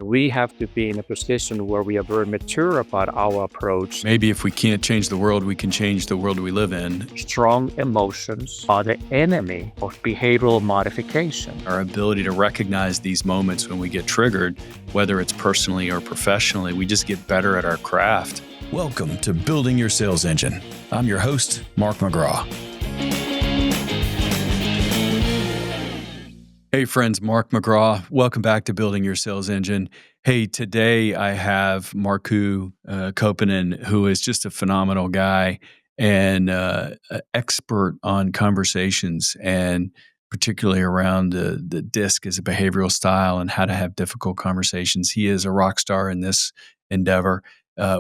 We have to be in a position where we are very mature about our approach. Maybe if we can't change the world, we can change the world we live in. Strong emotions are the enemy of behavioral modification. Our ability to recognize these moments when we get triggered, whether it's personally or professionally, we just get better at our craft. Welcome to Building Your Sales Engine. I'm your host, Mark McGraw. Hey friends, Mark McGraw. Welcome back to Building Your Sales Engine. Hey, today I have Markku Kauppinen, who is just a phenomenal guy and an expert on conversations, and particularly around the DISC as a behavioral style and how to have difficult conversations. He is a rock star in this endeavor.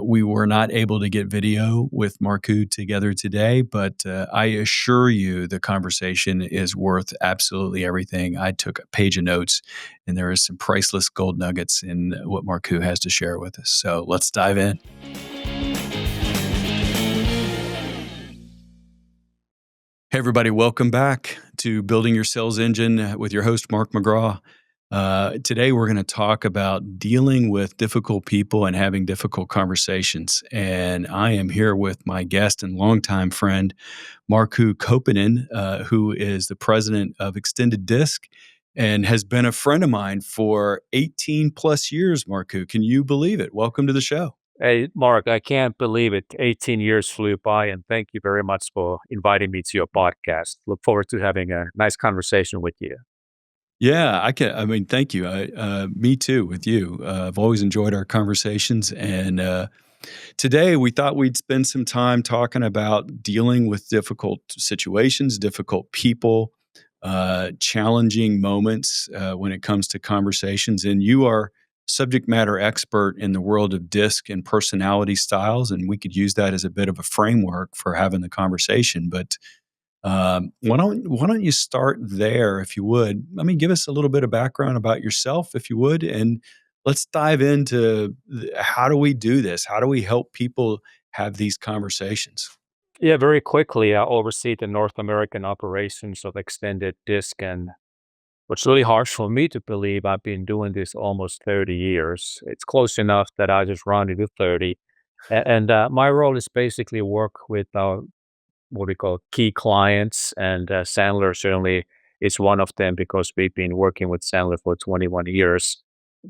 We were not able to get video with Markku together today, but I assure you the conversation is worth absolutely everything. I took a page of notes, and there is some priceless gold nuggets in what Markku has to share with us. So let's dive in. Hey, everybody. Welcome back to Building Your Sales Engine with your host, Mark McGraw. Today, we're going to talk about dealing with difficult people and having difficult conversations. And I am here with my guest and longtime friend, Markku Kauppinen, who is the president of Extended Disc and has been a friend of mine for 18 plus years, Markku. Can you believe it? Welcome to the show. Hey, Mark, I can't believe it. 18 years flew by, and thank you very much for inviting me to your podcast. Look forward to having a nice conversation with you. Yeah, thank you. Me too, with you. I've always enjoyed our conversations. And today we thought we'd spend some time talking about dealing with difficult situations, difficult people, challenging moments when it comes to conversations. And you are subject matter expert in the world of DISC and personality styles. And we could use that as a bit of a framework for having the conversation. But why don't you start there, if you would? I mean, give us a little bit of background about yourself, if you would, and let's dive into how do we do this? How do we help people have these conversations? Yeah, very quickly, I oversee the North American operations of Extended Disc, and what's really hard for me to believe, I've been doing this almost 30 years. It's close enough that I just rounded to 30. And my role is basically work with our what we call key clients, and Sandler certainly is one of them because we've been working with Sandler for 21 years.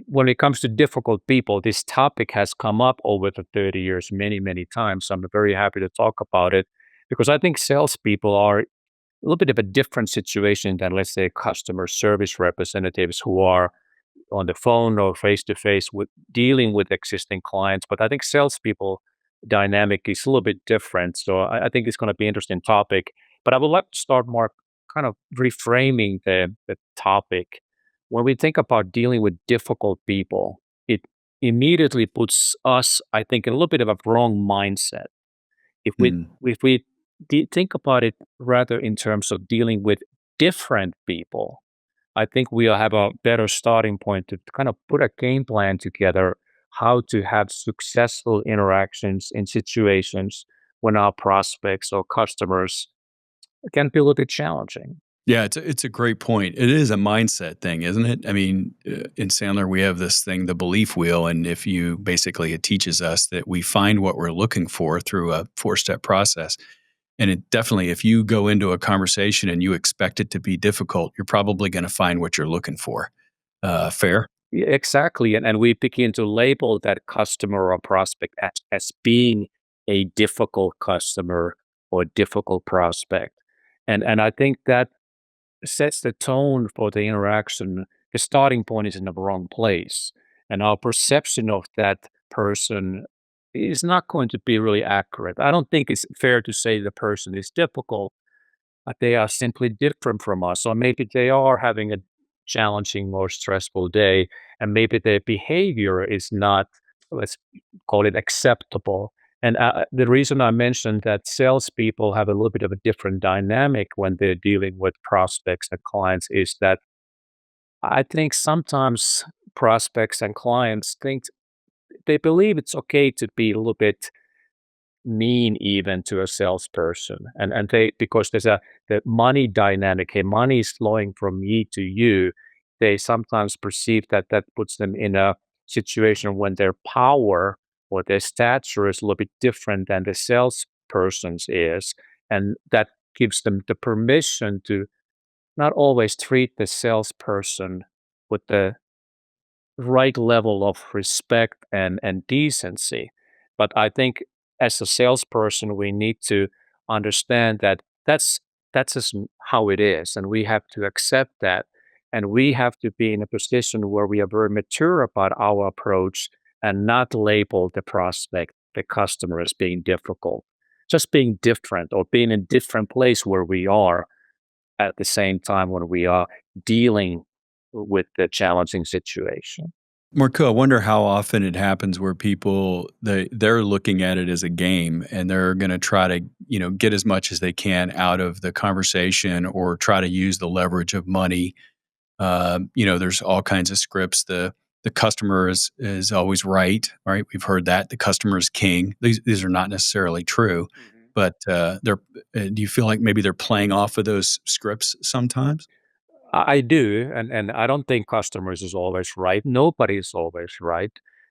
When it comes to difficult people, this topic has come up over the 30 years many, many times. So I'm very happy to talk about it because I think salespeople are a little bit of a different situation than, let's say, customer service representatives who are on the phone or face to face with dealing with existing clients. But I think salespeople dynamic is a little bit different. So I think it's going to be an interesting topic. But I would like to start, Mark, kind of reframing the topic. When we think about dealing with difficult people, it immediately puts us, I think, in a little bit of a wrong mindset. If we Mm. if we think about it rather in terms of dealing with different people, I think we'll have a better starting point to kind of put a game plan together how to have successful interactions in situations when our prospects or customers can be a little bit challenging. Yeah, it's a great point. It is a mindset thing, isn't it? I mean, in Sandler, we have this thing, the belief wheel, and if you basically it teaches us that we find what we're looking for through a 4-step process. And it definitely, if you go into a conversation and you expect it to be difficult, you're probably going to find what you're looking for. Fair? Yeah, exactly. And we begin to label that customer or prospect as being a difficult customer or difficult prospect. And I think that sets the tone for the interaction. The starting point is in the wrong place. And our perception of that person is not going to be really accurate. I don't think it's fair to say the person is difficult. They are simply different from us. Or maybe they are having a challenging or stressful day, and maybe their behavior is not, let's call it acceptable. And the reason I mentioned that salespeople have a little bit of a different dynamic when they're dealing with prospects and clients is that I think sometimes prospects and clients think they believe it's okay to be a little bit mean even to a salesperson. And they because there's a the money dynamic, hey, money is flowing from me to you. They sometimes perceive that that puts them in a situation when their power or their stature is a little bit different than the salesperson's is. And that gives them the permission to not always treat the salesperson with the right level of respect and decency. But I think as a salesperson, we need to understand that that's just how it is, and we have to accept that, and we have to be in a position where we are very mature about our approach and not label the prospect, the customer, as being difficult, just being different or being in a different place where we are at the same time when we are dealing with the challenging situation. Marco, I wonder how often it happens where people they're looking at it as a game and they're going to try to get as much as they can out of the conversation or try to use the leverage of money. There's all kinds of scripts. The customer is always right. Right, we've heard that the customer is king. These are not necessarily true, but they're. Do you feel like maybe they're playing off of those scripts sometimes? I do, and I don't think customers is always right. Nobody is always right.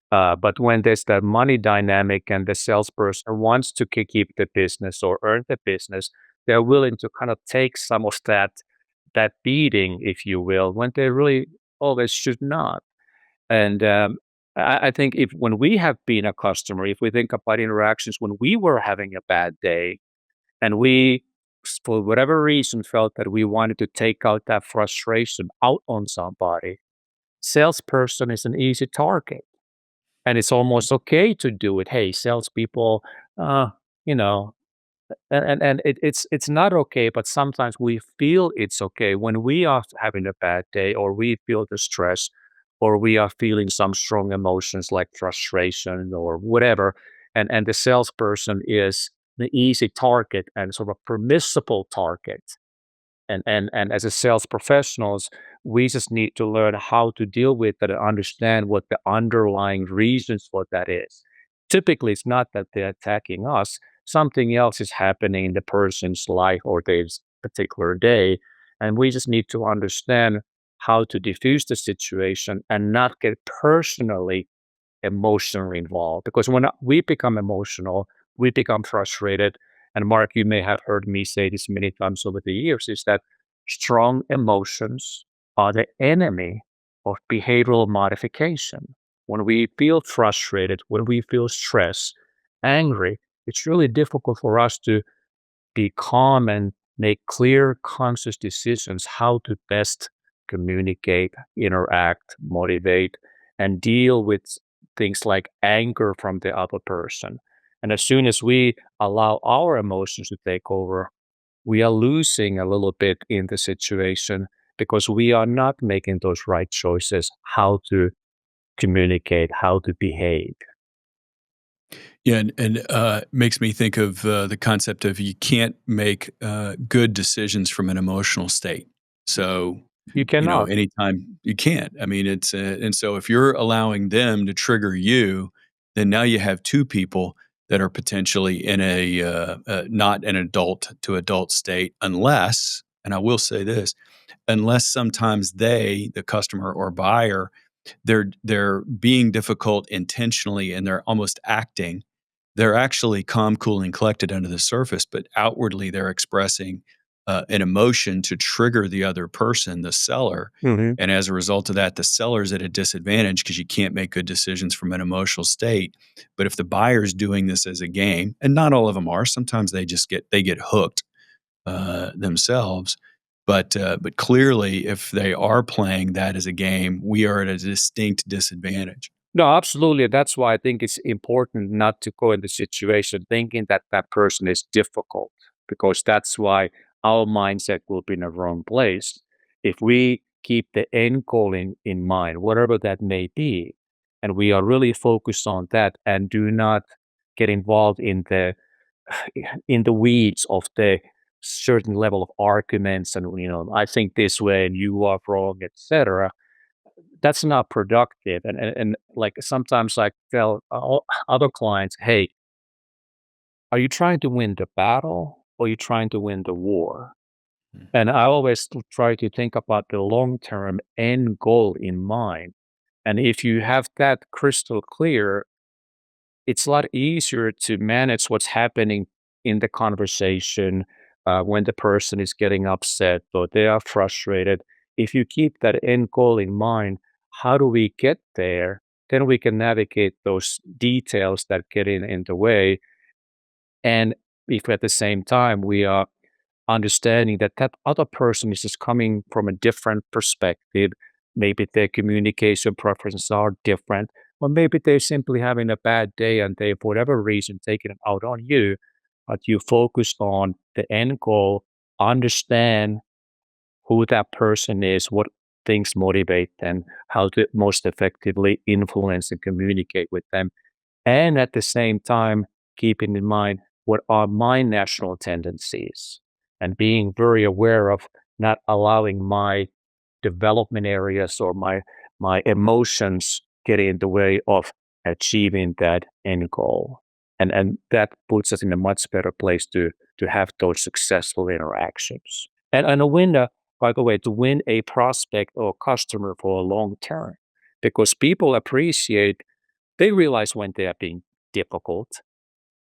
But when there's that money dynamic and the salesperson wants to keep the business or earn the business, they're willing to kind of take some of that beating, if you will, when they really always should not. And I think if when we have been a customer, if we think about interactions when we were having a bad day, and we, for whatever reason, felt that we wanted to take out that frustration out on somebody, salesperson is an easy target. And it's almost okay to do it. Hey, salespeople, uh, you know, it's not okay, but sometimes we feel it's okay when we are having a bad day or we feel the stress or we are feeling some strong emotions like frustration or whatever, and the salesperson is the easy target and sort of permissible target. And as a sales professionals, we just need to learn how to deal with that and understand what the underlying reasons for that is. Typically, it's not that they're attacking us. Something else is happening in the person's life or their particular day. And we just need to understand how to diffuse the situation and not get personally emotionally involved. Because when we become emotional, we become frustrated. And Mark, you may have heard me say this many times over the years, is that strong emotions are the enemy of behavioral modification. When we feel frustrated, when we feel stressed, angry, it's really difficult for us to be calm and make clear, conscious decisions how to best communicate, interact, motivate, and deal with things like anger from the other person. And as soon as we allow our emotions to take over, we are losing a little bit in the situation because we are not making those right choices how to communicate, how to behave. Yeah, and makes me think of the concept of you can't make good decisions from an emotional state. So, You cannot. anytime you can't. I mean, and so if you're allowing them to trigger you, then now you have two people that are potentially in a not an adult to adult state, unless, and I will say this, unless sometimes they, the customer or buyer, they're being difficult intentionally and they're almost acting. They're actually calm, cool, and collected under the surface, but outwardly they're expressing an emotion to trigger the other person, the seller. Mhm. And as a result of that, the seller's at a disadvantage because you can't make good decisions from an emotional state. But if the buyer's doing this as a game, and not all of them are, sometimes they get hooked themselves. But clearly, if they are playing that as a game, we are at a distinct disadvantage. No, absolutely. That's why I think it's important not to go in the situation thinking that that person is difficult, because that's why our mindset will be in the wrong place. If we keep the end goal in mind, whatever that may be, and we are really focused on that and do not get involved in the weeds of the certain level of arguments and I think this way and you are wrong, etc. That's not productive. And like sometimes I tell other clients, hey, are you trying to win the battle or are you trying to win the war? Mm. And I always try to think about the long term end goal in mind. And if you have that crystal clear, it's a lot easier to manage what's happening in the conversation when the person is getting upset or they are frustrated. If you keep that end goal in mind, how do we get there? Then we can navigate those details that get in the way. And if at the same time we are understanding that that other person is just coming from a different perspective, maybe their communication preferences are different, or maybe they're simply having a bad day and they, for whatever reason, taking it out on you, but you focus on the end goal, understand who that person is, what things motivate them, how to most effectively influence and communicate with them, and at the same time, keeping in mind what are my natural tendencies and being very aware of not allowing my development areas or my emotions get in the way of achieving that end goal. And that puts us in a much better place to have those successful interactions. And a winner, by the way, to win a prospect or customer for a long term, because people appreciate, they realize when they are being difficult,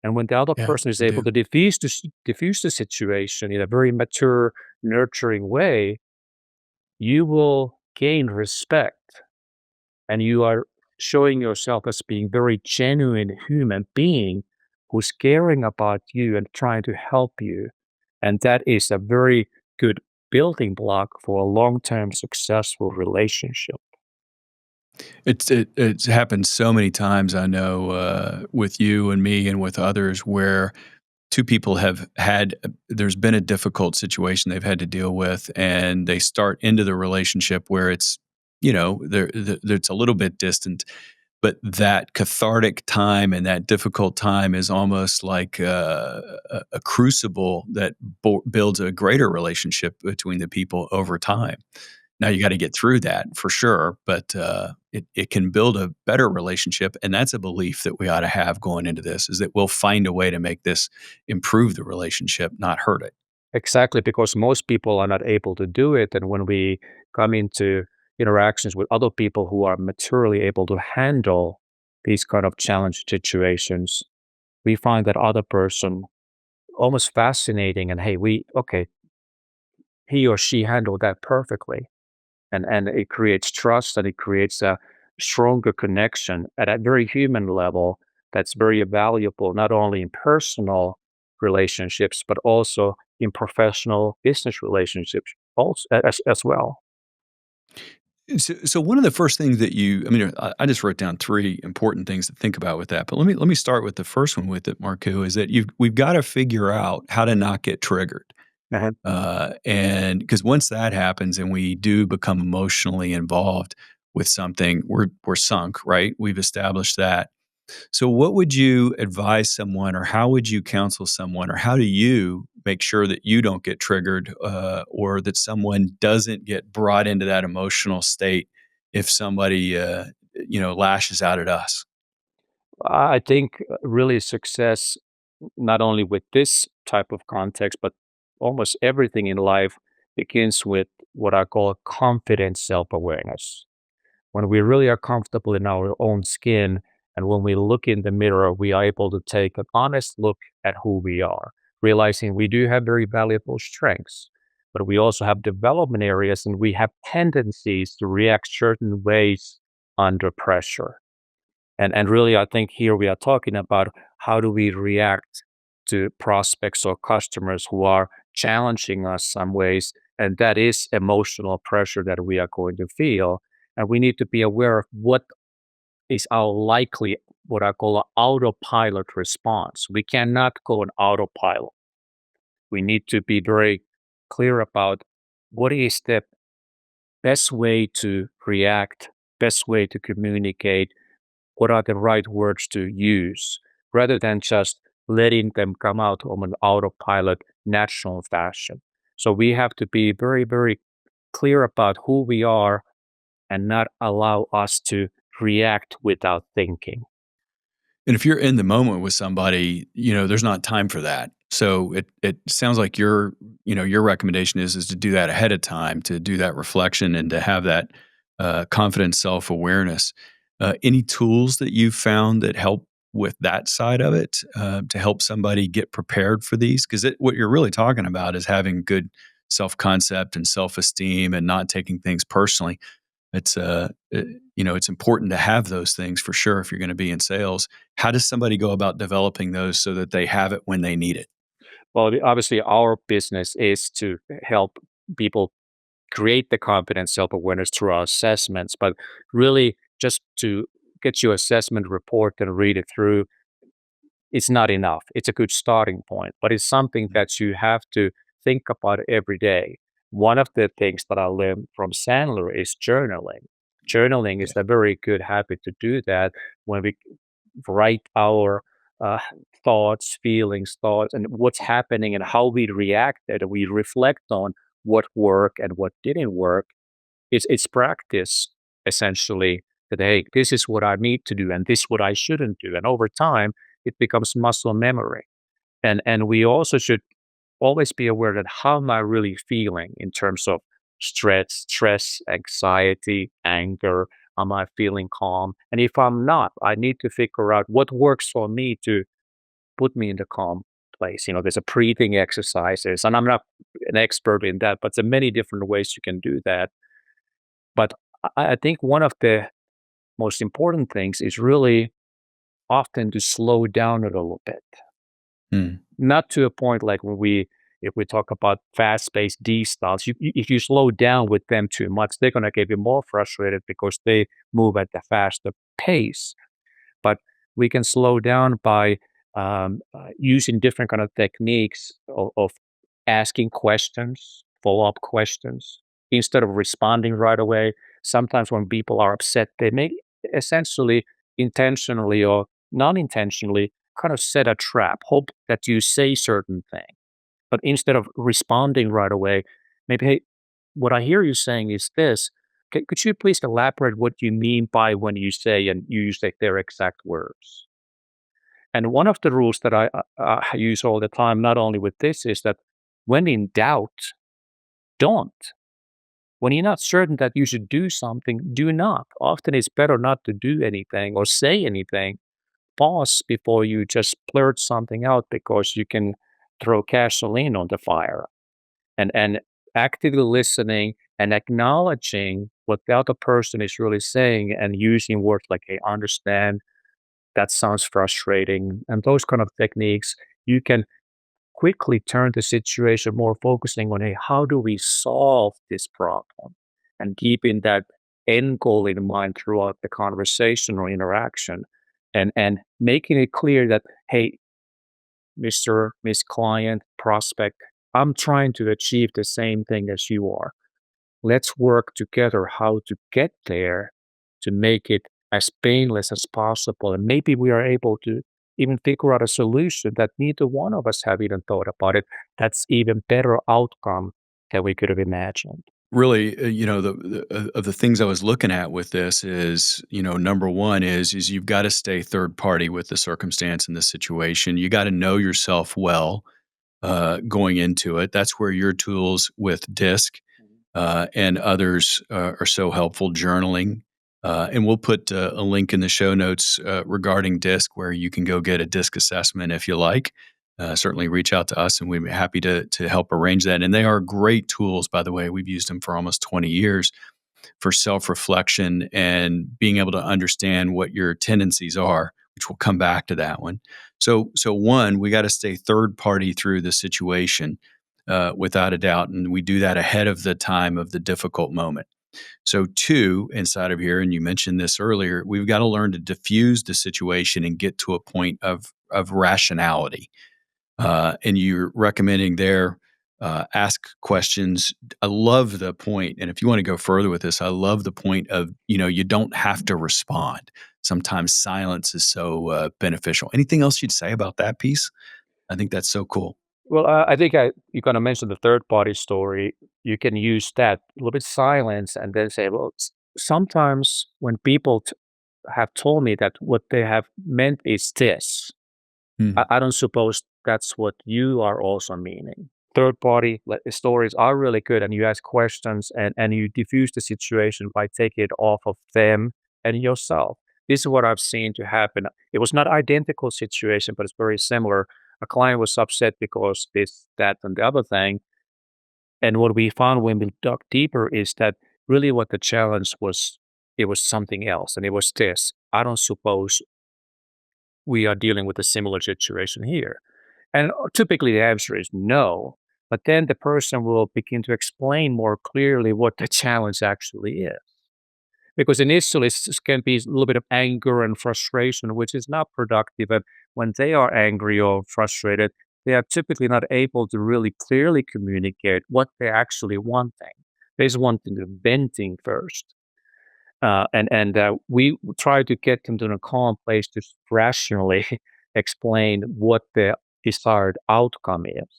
and when the other Yeah, person is they able do. to diffuse the situation in a very mature, nurturing way, you will gain respect, and you are showing yourself as being very genuine human being who's caring about you and trying to help you. And that is a very good building block for a long-term successful relationship. It's happened so many times, I know, with you and me and with others where 2 people have had there's been a difficult situation they've had to deal with, and they start into the relationship where it's, it's a little bit distant, but that cathartic time and that difficult time is almost like a crucible that builds a greater relationship between the people over time. Now you gotta get through that for sure, but, it can build a better relationship, and that's a belief that we ought to have going into this, is that we'll find a way to make this improve the relationship, not hurt it. Exactly, because most people are not able to do it. And when we come into interactions with other people who are maturely able to handle these kind of challenge situations, we find that other person almost fascinating. And hey, okay, he or she handled that perfectly. And it creates trust and it creates a stronger connection at a very human level that's very valuable, not only in personal relationships, but also in professional business relationships also as well. So one of the first things that I just wrote down 3 important things to think about with that, but let me start with the first one with it, Marku, is that we've gotta figure out how to not get triggered. Uh-huh. And because once that happens and we do become emotionally involved with something, we're sunk, right? We've established that. So, what would you advise someone, or how would you counsel someone, or how do you make sure that you don't get triggered, or that someone doesn't get brought into that emotional state if somebody, lashes out at us? I think really success, not only with this type of context, but almost everything in life begins with what I call confident self awareness. When we really are comfortable in our own skin and when we look in the mirror, we are able to take an honest look at who we are, realizing we do have very valuable strengths, but we also have development areas and we have tendencies to react certain ways under pressure. And really, I think here we are talking about how do we react to prospects or customers who are challenging us some ways, and that is emotional pressure that we are going to feel. And we need to be aware of what is our likely, what I call an autopilot response. We cannot go on autopilot. We need to be very clear about what is the best way to react, best way to communicate, what are the right words to use, rather than just letting them come out on an autopilot natural fashion. So we have to be very, very clear about who we are and not allow us to react without thinking. And if you're in the moment with somebody, there's not time for that. So it sounds like your recommendation is to do that ahead of time, to do that reflection and to have that confident self-awareness. Any tools that you've found that help with that side of it to help somebody get prepared for these? Because what you're really talking about is having good self-concept and self-esteem and not taking things personally. It's important to have those things for sure if you're going to be in sales. How does somebody go about developing those so that they have it when they need it? Well, obviously, our business is to help people create the confidence, self-awareness through our assessments, but really just to get your assessment report and read it through, it's not enough. It's a good starting point, but it's something that you have to think about every day. One of the things that I learned from Sandler is journaling. Journaling is Okay. a very good habit to do that when we write our uh, thoughts, and what's happening and how we reacted. We reflect on what worked and what didn't work. It's practice essentially that hey, this is what I need to do and this is what I shouldn't do. And over time, it becomes muscle memory. And we also should always be aware that how am I really feeling in terms of stress, anxiety, anger? Am I feeling calm? And if I'm not, I need to figure out what works for me to put me in the calm place. There's a breathing exercises, and I'm not an expert in that, but there are many different ways you can do that. But I think one of the most important things is really often to slow down a little bit. Hmm. Not to a point like if we talk about fast-paced D styles, if you slow down with them too much, they're gonna get you more frustrated because they move at a faster pace. But we can slow down by using different kind of techniques of asking questions, follow-up questions, instead of responding right away. Sometimes when people are upset, they may essentially intentionally or non-intentionally kind of set a trap, hope that you say certain thing. But instead of responding right away, maybe, hey, what I hear you saying is this. Could you please elaborate what you mean by when you say and you use like their exact words? And one of the rules that I use all the time, not only with this, is that when in doubt, don't. When you're not certain that you should do something, do not. Often it's better not to do anything or say anything. Pause before you just blurt something out because you can throw gasoline on the fire. And actively listening and acknowledging what the other person is really saying and using words like, hey, understand, that sounds frustrating, and those kind of techniques, you can quickly turn the situation more focusing on, hey, how do we solve this problem? And keeping that end goal in mind throughout the conversation or interaction. And making it clear that, hey, Mr. Miss Client, prospect, I'm trying to achieve the same thing as you are. Let's work together how to get there to make it as painless as possible. And maybe we are able to even figure out a solution that neither one of us have even thought about it. That's even better outcome than we could have imagined. Really, of the things I was looking at with this is, number one is you've got to stay third party with the circumstance and the situation. You got to know yourself well going into it. That's where your tools with DISC and others are so helpful. Journaling, and we'll put a link in the show notes regarding DISC where you can go get a DISC assessment if you like. Certainly reach out to us and we'd be happy to help arrange that. And they are great tools, by the way. We've used them for almost 20 years for self-reflection and being able to understand what your tendencies are, which we'll come back to that one. So one, we got to stay third party through the situation without a doubt, and we do that ahead of the time of the difficult moment. So two, inside of here, and you mentioned this earlier, we've got to learn to diffuse the situation and get to a point of rationality. And you're recommending there ask questions. I love the point, and if you want to go further with this, I love the point of you don't have to respond. Sometimes silence is so beneficial. Anything else you'd say about that piece? I think that's so cool. Well, I think you're going to mention the third party story. You can use that a little bit silence and then say, well, sometimes when people have told me that what they have meant is this, Hmm. I don't suppose that's what you are also meaning. third party stories are really good, and you ask questions and you diffuse the situation by taking it off of them and yourself. This is what I've seen to happen. It was not identical situation, but it's very similar. A client was upset because this, that, and the other thing. And what we found when we dug deeper is that really what the challenge was, it was something else. And it was this. I don't suppose we are dealing with a similar situation here. And typically the answer is no. But then the person will begin to explain more clearly what the challenge actually is. Because initially it can be a little bit of anger and frustration, which is not productive. And when they are angry or frustrated, they are typically not able to really clearly communicate what they're actually wanting. They just want the venting first. And we try to get them to a calm place to rationally explain what the desired outcome is.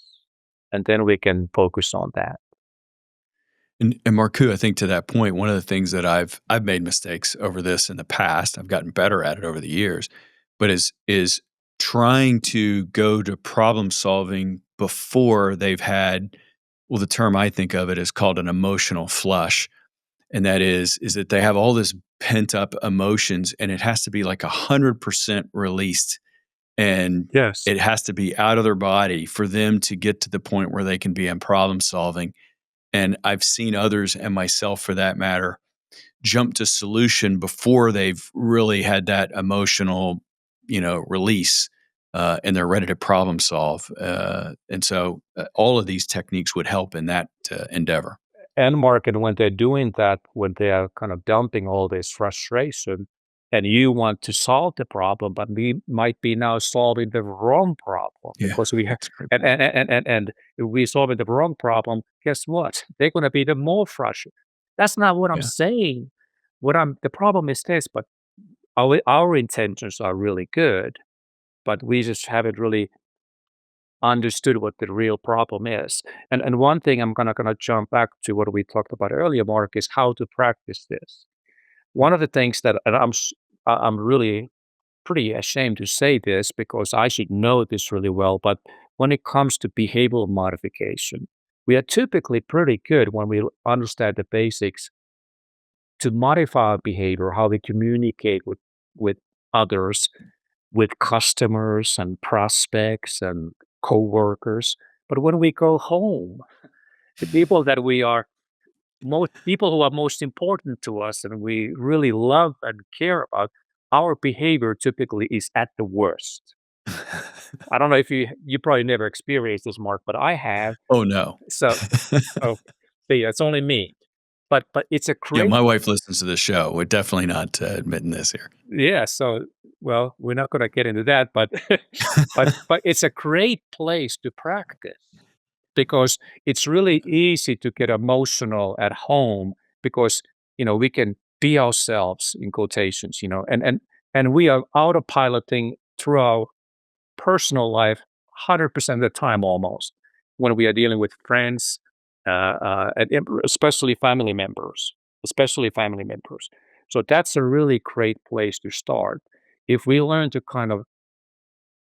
And then we can focus on that. And Markku, I think to that point, one of the things that I've made mistakes over this in the past. I've gotten better at it over the years, but is trying to go to problem solving before they've had. Well, the term I think of it is called an emotional flush, and that is that they have all this pent up emotions, and it has to be like 100% released, and Yes. it has to be out of their body for them to get to the point where they can be in problem solving. And I've seen others, and myself for that matter, jump to solution before they've really had that emotional, release, and they're ready to problem solve. And so all of these techniques would help in that endeavor. And market when they're doing that, when they are kind of dumping all this frustration, and you want to solve the problem, but we might be now solving the wrong problem Yeah, because we have, that's a great and point. if we solving the wrong problem, guess what? They're going to be the more frustrated. That's not what I'm Yeah. saying. The problem is this, but our intentions are really good, but we just haven't really understood what the real problem is. And one thing I'm gonna jump back to what we talked about earlier, Mark, is how to practice this. One of the things that and I'm really pretty ashamed to say this because I should know this really well, but when it comes to behavioral modification, we are typically pretty good when we understand the basics to modify our behavior, how we communicate with others, with customers and prospects and coworkers. But when we go home, the people that we are most people who are most important to us and we really love and care about, our behavior typically is at the worst. I don't know if you probably never experienced this, Mark, but I have. Oh no. So oh, see, it's only me. But it's a Yeah, great my wife listens to the show. We're definitely not admitting this here. yeah. So well, we're not going to get into that, but but it's a great place to practice because it's really easy to get emotional at home because we can be ourselves in quotations, and we are autopiloting through our personal life 100% of the time almost when we are dealing with friends, and especially family members. So that's a really great place to start. If we learn to kind of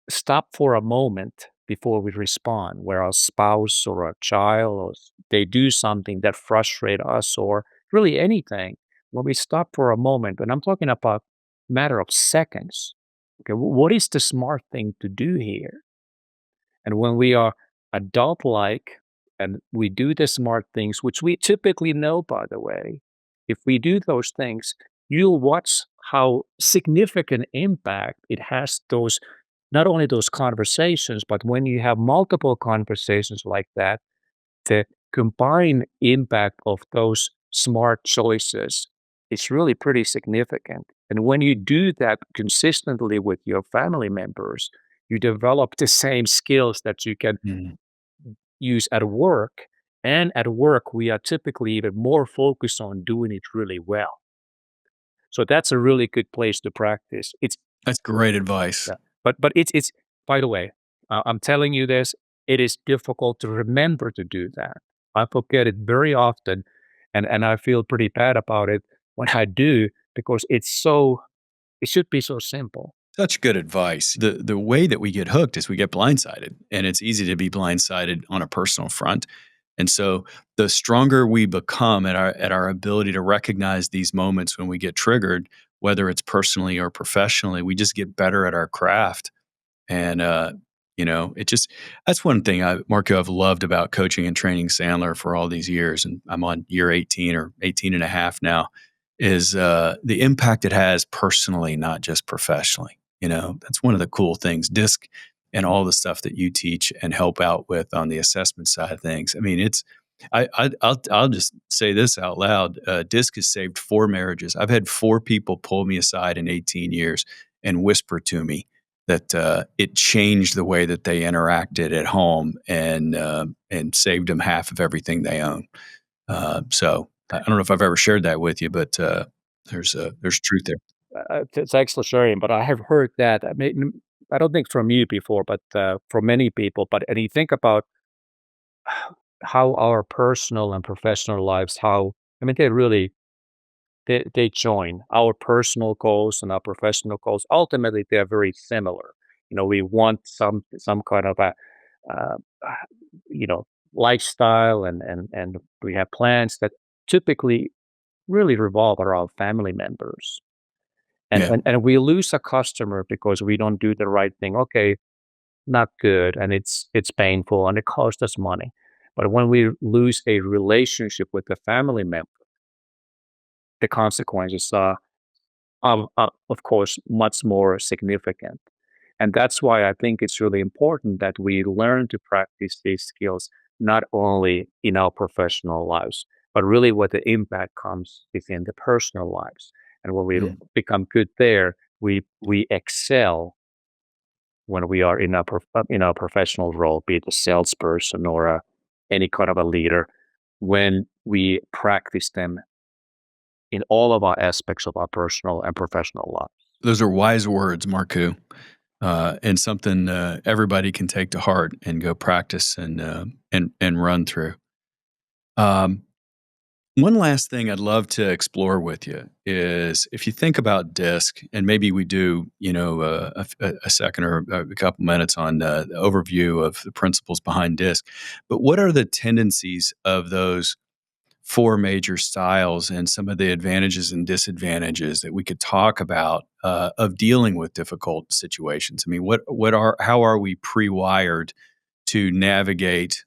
stop for a moment before we respond, where our spouse or a child or they do something that frustrate us or really anything, when we stop for a moment, and I'm talking about matter of seconds, okay, what is the smart thing to do here? And when we are adult like and we do the smart things, which we typically know, by the way, if we do those things, you'll watch how significant impact it has those not only those conversations, but when you have multiple conversations like that, the combined impact of those smart choices is really pretty significant. And when you do that consistently with your family members, you develop the same skills that you can Mm. use at work. And at work, we are typically even more focused on doing it really well. So that's a really good place to practice. That's great advice. Yeah. But it's by the way, I'm telling you this, it is difficult to remember to do that. I forget it very often, and I feel pretty bad about it when I do because it should be so simple. Such good advice. The way that we get hooked is we get blindsided, and it's easy to be blindsided on a personal front. And so the stronger we become at our ability to recognize these moments when we get triggered, whether it's personally or professionally, we just get better at our craft. And it just that's one thing Marco, I've loved about coaching and training Sandler for all these years, and I'm on year 18 or 18 and a half now, is the impact it has personally, not just professionally. That's one of the cool things. DISC and all the stuff that you teach and help out with on the assessment side of things. I mean, I'll just say this out loud. DISC has saved 4 marriages. I've had 4 people pull me aside in 18 years and whisper to me that it changed the way that they interacted at home and saved them half of everything they own. So I don't know if I've ever shared that with you, but there's truth there. Thanks for sharing, but I have heard that. I mean, I don't think from you before, but from many people. But and you think about how our personal and professional lives, how I mean, they join our personal goals and our professional goals. Ultimately, they are very similar. We want some kind of a uh, uh, you know lifestyle, and we have plans that typically really revolve around family members. And, Yeah. and and we lose a customer because we don't do the right thing. Okay, not good, and it's painful and it costs us money. But when we lose a relationship with the family member, the consequences are, of course, much more significant. And that's why I think it's really important that we learn to practice these skills not only in our professional lives, but really what the impact comes within the personal lives. And when we Mm. become good there, we excel when we are in a professional role, be it a salesperson or any kind of a leader, when we practice them in all of our aspects of our personal and professional lives. Those are wise words, Marku, and something everybody can take to heart and go practice and run through. Um, One last thing I'd love to explore with you is if you think about DISC, and maybe we do, a second or a couple minutes on the overview of the principles behind DISC. But what are the tendencies of those 4 major styles and some of the advantages and disadvantages that we could talk about of dealing with difficult situations? I mean, how are we pre-wired to navigate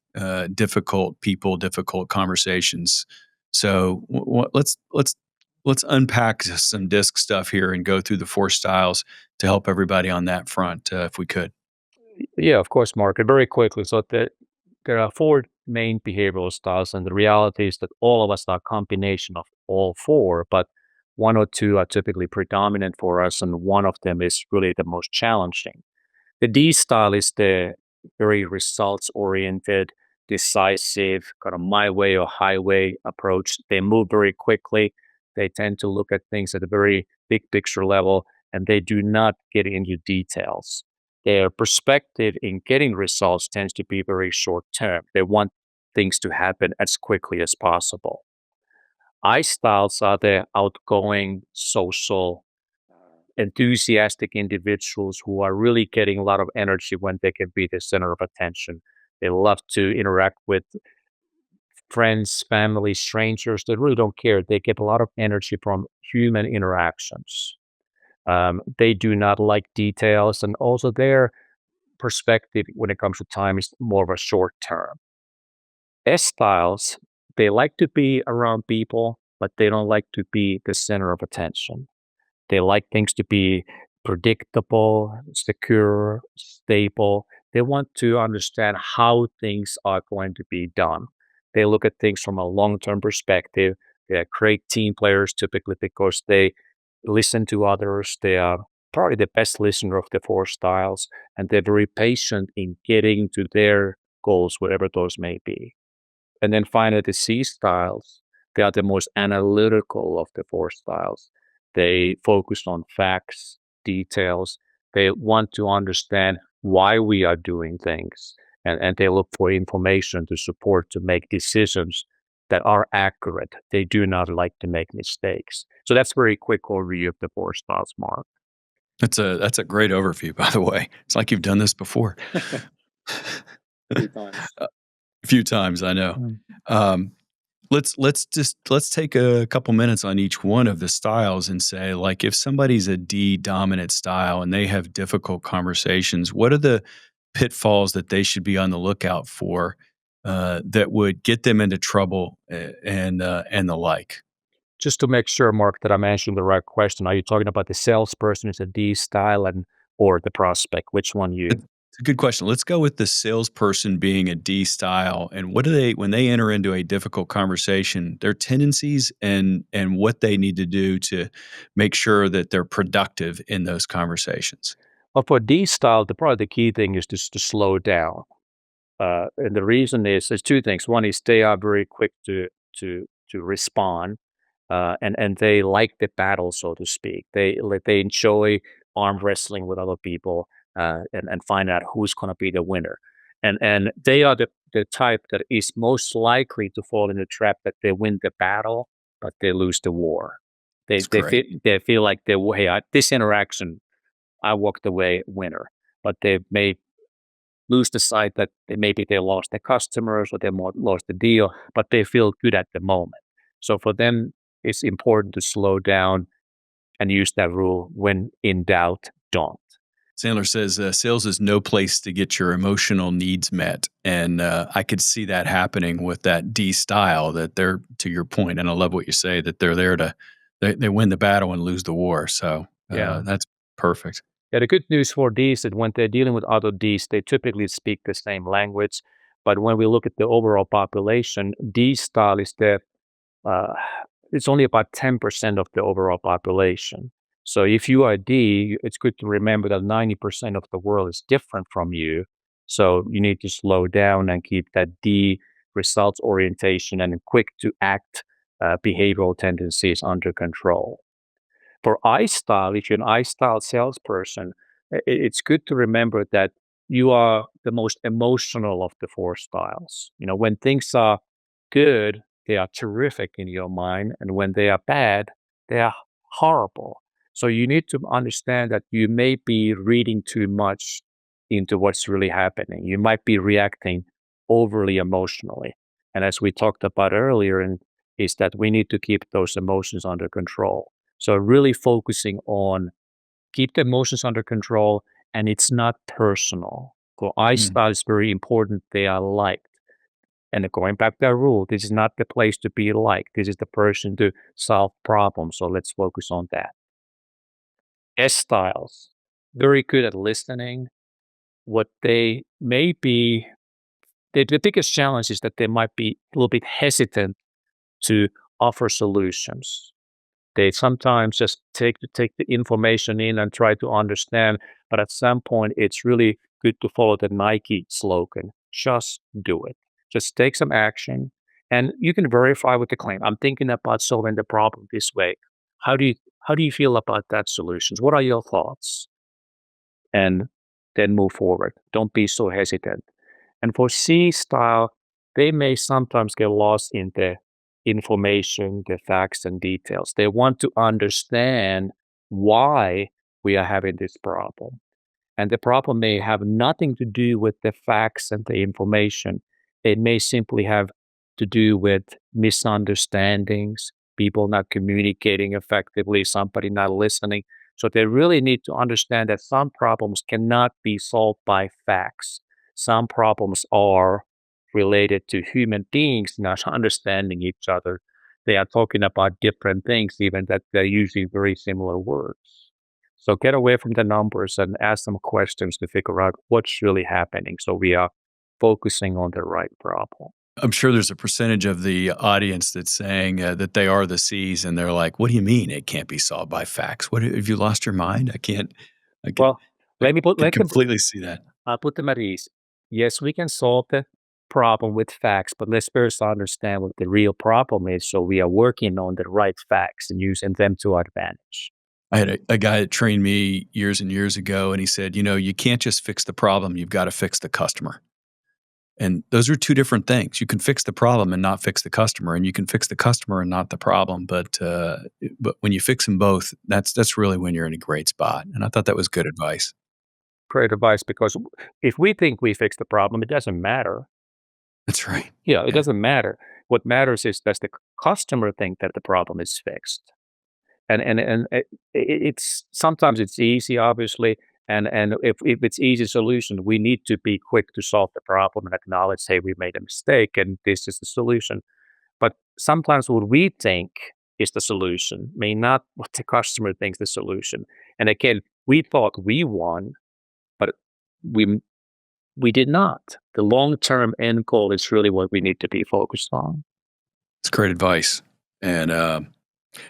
difficult people, difficult conversations? So let's unpack some DISC stuff here and go through the 4 styles to help everybody on that front, if we could. Yeah, of course, Mark. And very quickly, so there are four main behavioral styles, and the reality is that all of us are a combination of all four, but one or two are typically predominant for us, and one of them is really the most challenging. The D style is the very results oriented, decisive, kind of my way or highway approach. They move very quickly. They tend to look at things at a very big picture level, and they do not get into details. Their perspective in getting results tends to be very short term. They want things to happen as quickly as possible. I styles are the outgoing, social, enthusiastic individuals who are really getting a lot of energy when they can be the center of attention. They love to interact with friends, family, strangers. They really don't care. They get a lot of energy from human interactions. They do not like details, and also their perspective when it comes to time is more of a short term. S styles, they like to be around people, but they don't like to be the center of attention. They like things to be predictable, secure, stable. They want to understand how things are going to be done. They look at things from a long term perspective. They are great team players typically because they listen to others. They are probably the best listener of the 4 styles, and they're very patient in getting to their goals, whatever those may be. And then finally, the C styles, they are the most analytical of the 4 styles. They focus on facts, details. They want to understand why we are doing things. And they look for information to support to make decisions that are accurate. They do not like to make mistakes. So that's very quick overview of the 4 styles, Mark. That's a great overview, by the way. It's like you've done this before. Few times. A few times, I know. Mm. Um, let's take a couple minutes on each one of the styles and say, like, if somebody's a D dominant style and they have difficult conversations, what are the pitfalls that they should be on the lookout for that would get them into trouble and the like? Just to make sure, Mark, that I'm answering the right question, are you talking about the salesperson is a D style and or the prospect? Which one you? It's a good question. Let's go with the salesperson being a D style, and what do they when they enter into a difficult conversation, their tendencies and what they need to do to make sure that they're productive in those conversations. Well, for D style, probably the key thing is just to slow down. And the reason is there's two things. One is they are very quick to respond, and they like the battle, so to speak. They enjoy arm wrestling with other people, and find out who's going to be the winner. And they are the type that is most likely to fall in the trap that they win the battle, but they lose the war. They That's they feel great. they feel like hey, this interaction I walked away winner, but they may lose the sight that maybe they lost their customers or lost the deal, but they feel good at the moment. So for them, it's important to slow down and use that rule when in doubt, don't. Sandler says sales is no place to get your emotional needs met. And I could see that happening with that D style that they're, to your point, and I love what you say, that they're there they win the battle and lose the war. So Yeah. that's perfect. Yeah, the good news for Ds is when they're dealing with other Ds, they typically speak the same language. But when we look at the overall population, D style is uh, it's only about 10% of the overall population. So if you are D, it's good to remember that 90% of the world is different from you. So you need to slow down and keep that D results orientation and quick to act behavioral tendencies under control. For I style, if you're an I style salesperson, it's good to remember that you are the most emotional of the four styles. You know, when things are good, they are terrific in your mind. And when they are bad, they are horrible. So you need to understand that you may be reading too much into what's really happening. You might be reacting overly emotionally. And as we talked about earlier, is that we need to keep those emotions under control. So really focusing on keep the emotions under control and it's not personal. For I Mm. style is very important. They are liked. And going back to that rule, this is not the place to be liked. This is the person to solve problems. So let's focus on that. S styles, very good at listening. What they may be, the biggest challenge is that they might be a little bit hesitant to offer solutions. They sometimes just take the information in and try to understand, but at some point, it's really good to follow the Nike slogan, "Just do it." Just take some action, and you can verify with the claim, "I'm thinking about solving the problem this way. How do you how do you feel about that solutions? What are your thoughts?" And then move forward. Don't be so hesitant. And for C style, they may sometimes get lost in the information, the facts and details. They want to understand why we are having this problem. And the problem may have nothing to do with the facts and the information. It may simply have to do with misunderstandings, people not communicating effectively, somebody not listening. So they really need to understand that some problems cannot be solved by facts. Some problems are related to human beings not understanding each other. They are talking about different things, even that they're using very similar words. So get away from the numbers and ask them questions to figure out what's really happening. So we are focusing on the right problem. I'm sure there's a percentage of the audience that's saying that they are the C's, and they're like, "What do you mean it can't be solved by facts? What have you lost your mind? I can't. I can. Well, I can let them completely see that." I'll put them at ease. Yes, we can solve the problem with facts, but let's first understand what the real problem is. So we are working on the right facts and using them to our advantage. I had a guy that trained me years and years ago, and he said, "You know, you can't just fix the problem; you've got to fix the customer." And those are two different things. You can fix the problem and not fix the customer, and you can fix the customer and not the problem. But when you fix them both, that's really when you're in a great spot. And I thought that was good advice. Great advice, because if we think we fix the problem, it doesn't matter. That's right. Yeah, it Yeah. doesn't matter. What matters is, does the customer think that the problem is fixed? It's sometimes it's easy, obviously, and if it's easy solution, we need to be quick to solve the problem and acknowledge, hey, we made a mistake, and this is the solution. But sometimes what we think is the solution may not what the customer thinks the solution. And again, we thought we won, but we we did not. The long-term end goal is really what we need to be focused on. It's great advice. And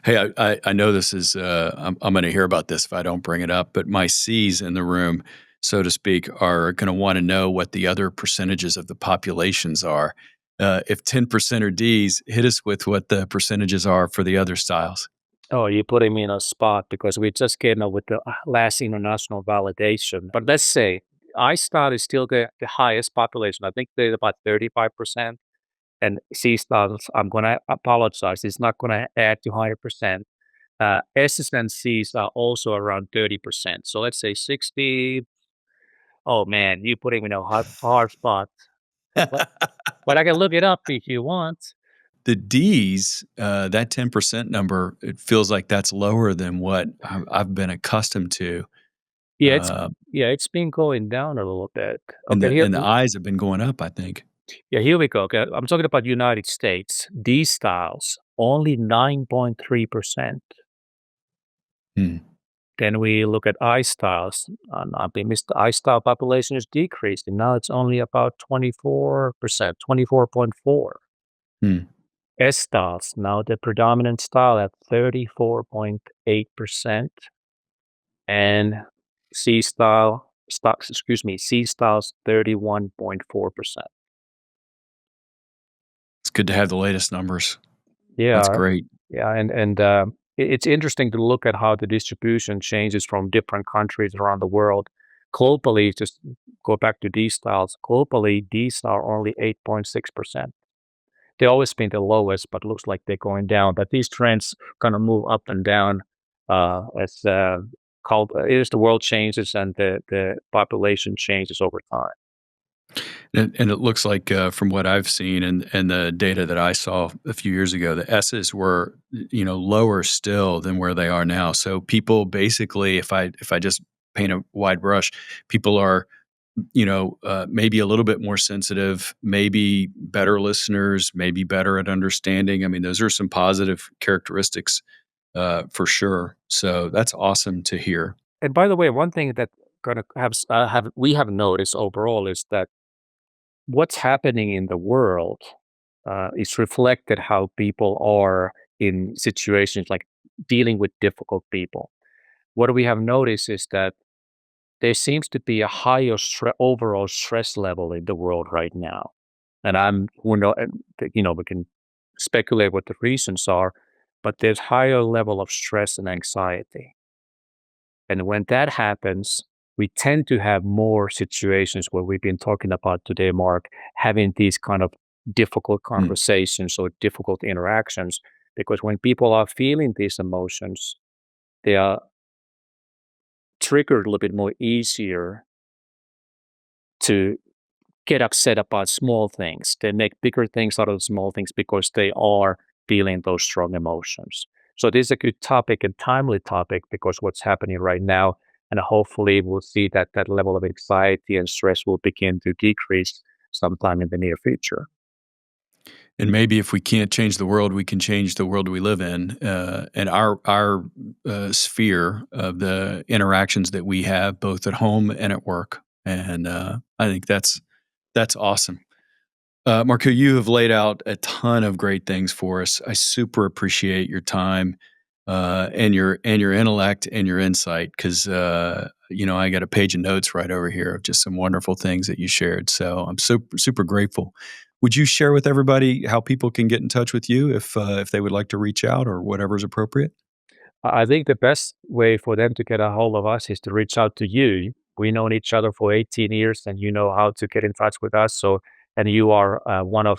hey, I know this is I'm going to hear about this if I don't bring it up, but my C's in the room, so to speak, are going to want to know what the other percentages of the populations are. If 10% are D's, hit us with what the percentages are for the other styles. Oh, you're putting me in a spot because we just came up with the last international validation. But let's say I-Star is still the highest population. I think they're about 35%. And C-Stars, I'm going to apologize, it's not going to add to higher percent. S's and C's are also around 30%. So let's say 60. Oh man, you putting me in a hard spot. But, but I can look it up if you want. The D's, that 10% number, it feels like that's lower than what I've been accustomed to. Yeah, Uh, it's been going down a little bit. and Okay, the here and the I's have been going up, I think. yeah, here we go. Okay, I'm talking about United States. D styles only 9.3%. Hmm. Then we look at I styles. I mean, the I style population is decreased, and now it's only about 24%, 24.4. Hmm. S styles, now the predominant style at 34.8%, and C styles 31.4%. It's good to have the latest numbers. That's Yeah, great. yeah, it's interesting to look at how the distribution changes from different countries around the world. Globally, just go back to D styles. Globally, Ds are only 8.6%. They always been the lowest, but looks like they're going down. But these trends kind of move up and down as as the world changes and the population changes over time. And it looks like, from what I've seen and the data that I saw a few years ago, the S's were, lower still than where they are now. So people basically, if I just paint a wide brush, people are, maybe a little bit more sensitive, maybe better listeners, maybe better at understanding. I mean, those are some positive characteristics, for sure. So that's awesome to hear. And by the way, one thing that gonna have we have noticed overall is that what's happening in the world is reflected how people are in situations like dealing with difficult people. What we have noticed is that there seems to be a higher overall stress level in the world right now. And we can speculate what the reasons are, but there's higher level of stress and anxiety. And when that happens, we tend to have more situations where we've been talking about today, Mark, having these kind of difficult Mm. conversations or difficult interactions. Because when people are feeling these emotions, they are triggered a little bit more easier to get upset about small things. They make bigger things out of small things because they are feeling those strong emotions. So this is a good topic and timely topic because what's happening right now, and hopefully we'll see that that level of anxiety and stress will begin to decrease sometime in the near future. And maybe if we can't change the world, we can change the world we live in, and our sphere of the interactions that we have, both at home and at work. And I think that's awesome. Marco, you have laid out a ton of great things for us. I super appreciate your time, and your intellect and your insight because I got a page of notes right over here of just some wonderful things that you shared. So I'm super super grateful. Would you share with everybody how people can get in touch with you if they would like to reach out or whatever is appropriate? I think the best way for them to get a hold of us is to reach out to you. We known each other for 18 years and you know how to get in touch with us. So and you are one of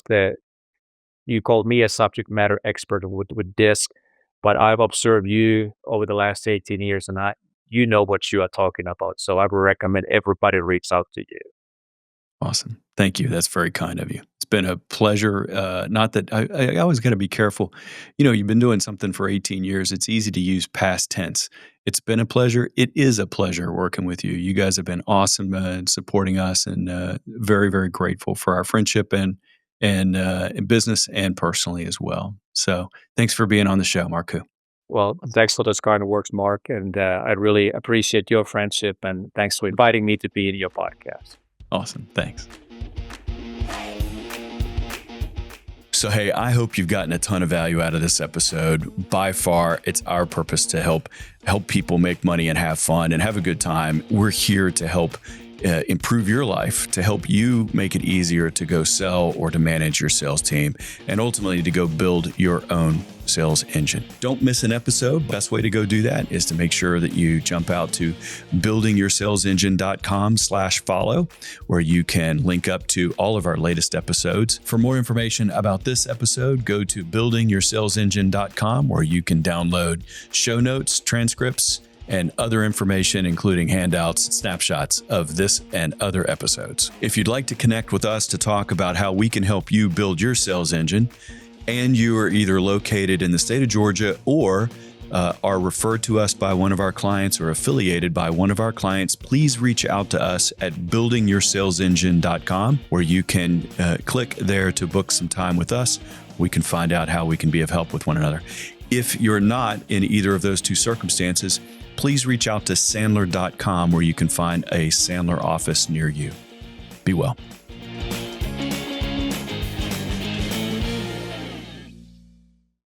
you called me a subject matter expert with disc, but I've observed you over the last 18 years, and you know what you are talking about. So I would recommend everybody reach out to you. Awesome. Thank you. That's very kind of you. It's been a pleasure. Not that I always got to be careful. You've been doing something for 18 years. It's easy to use past tense. It's been a pleasure. It is a pleasure working with you. You guys have been awesome in supporting us, and very, very grateful for our friendship and in business and personally as well. So thanks for being on the show, Markku. Well, thanks for those kind of words, Mark, and I really appreciate your friendship, and thanks for inviting me to be in your podcast. Awesome. Thanks. So, hey, I hope you've gotten a ton of value out of this episode. By far, it's our purpose to help people make money and have fun and have a good time. We're here to help improve your life, to help you make it easier to go sell or to manage your sales team, and ultimately to go build your own sales engine. Don't miss an episode. Best way to go do that is to make sure that you jump out to buildingyoursalesengine.com/follow, where you can link up to all of our latest episodes. For more information about this episode, go to buildingyoursalesengine.com, where you can download show notes, transcripts, and other information, including handouts, snapshots of this and other episodes. If you'd like to connect with us to talk about how we can help you build your sales engine, and you are either located in the state of Georgia or are referred to us by one of our clients or affiliated by one of our clients, please reach out to us at buildingyoursalesengine.com, where you can click there to book some time with us. We can find out how we can be of help with one another. If you're not in either of those two circumstances, please reach out to Sandler.com, where you can find a Sandler office near you. Be well.